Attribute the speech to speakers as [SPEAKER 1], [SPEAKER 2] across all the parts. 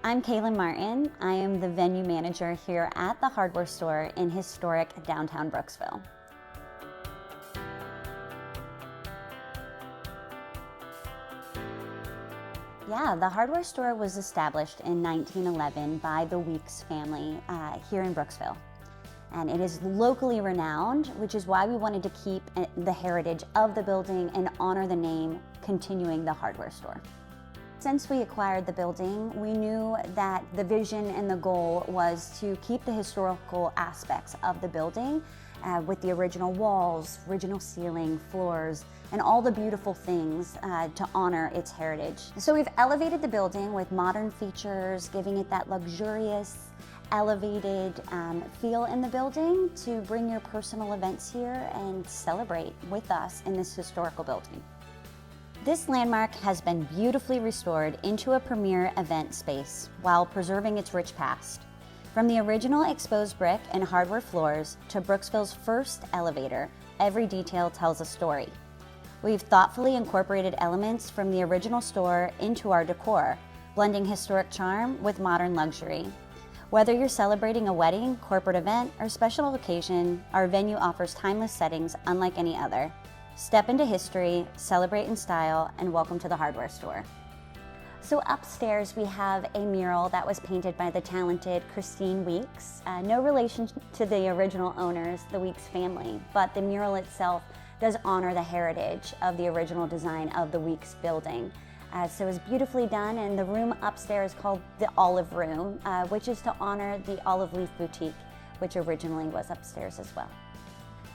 [SPEAKER 1] I'm Kaylin Martin. I am the venue manager here at the hardware store in historic downtown Brooksville. Yeah, the hardware store was established in 1911 by the Weeks family here in Brooksville. And it is locally renowned, which is why we wanted to keep the heritage of the building and honor the name, continuing the hardware store. Since we acquired the building, we knew that the vision and the goal was to keep the historical aspects of the building with the original walls, original ceiling, floors, and all the beautiful things to honor its heritage. So we've elevated the building with modern features, giving it that luxurious, elevated feel in the building to bring your personal events here and celebrate with us in this historical building. This landmark has been beautifully restored into a premier event space while preserving its rich past. From the original exposed brick and hardware floors to Brooksville's first elevator, every detail tells a story. We've thoughtfully incorporated elements from the original store into our decor, blending historic charm with modern luxury. Whether you're celebrating a wedding, corporate event, or special occasion, our venue offers timeless settings unlike any other. Step into history, celebrate in style, and welcome to the hardware store. So upstairs we have a mural that was painted by the talented Christine Weeks. No relation to the original owners, the Weeks family, but the mural itself does honor the heritage of the original design of the Weeks building. So it's beautifully done, and the room upstairs is called the Olive Room, which is to honor the Olive Leaf Boutique, which originally was upstairs as well.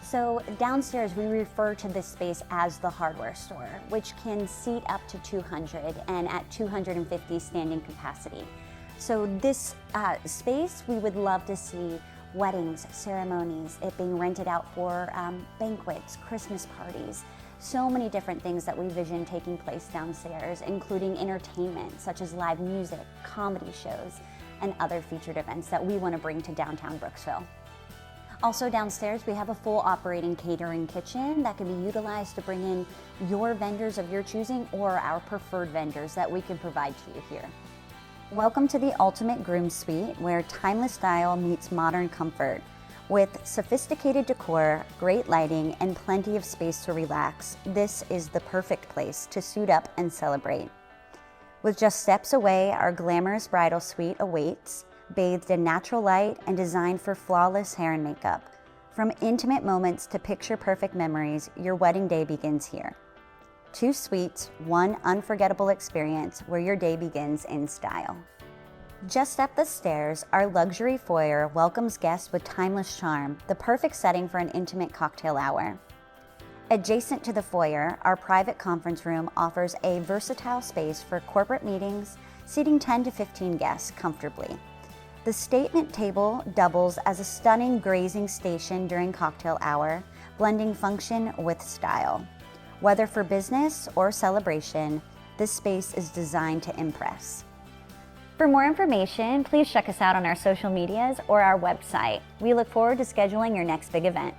[SPEAKER 1] So downstairs we refer to this space as the hardware store, which can seat up to 200 and at 250 standing capacity. So this space, we would love to see weddings, ceremonies, it being rented out for banquets, Christmas parties, so many different things that we vision taking place downstairs, including entertainment such as live music, comedy shows, and other featured events that we want to bring to downtown Brooksville. Also downstairs, we have a full operating catering kitchen that can be utilized to bring in your vendors of your choosing or our preferred vendors that we can provide to you here. Welcome to the Ultimate Groom Suite, where timeless style meets modern comfort. With sophisticated decor, great lighting, and plenty of space to relax, this is the perfect place to suit up and celebrate. With just steps away, our glamorous bridal suite awaits, bathed in natural light and designed for flawless hair and makeup. From intimate moments to picture-perfect memories, your wedding day begins here. 2 suites, 1 unforgettable experience where your day begins in style. Just up the stairs, our luxury foyer welcomes guests with timeless charm, the perfect setting for an intimate cocktail hour. Adjacent to the foyer, our private conference room offers a versatile space for corporate meetings, seating 10 to 15 guests comfortably. The statement table doubles as a stunning grazing station during cocktail hour, blending function with style. Whether for business or celebration, this space is designed to impress. For more information, please check us out on our social medias or our website. We look forward to scheduling your next big event.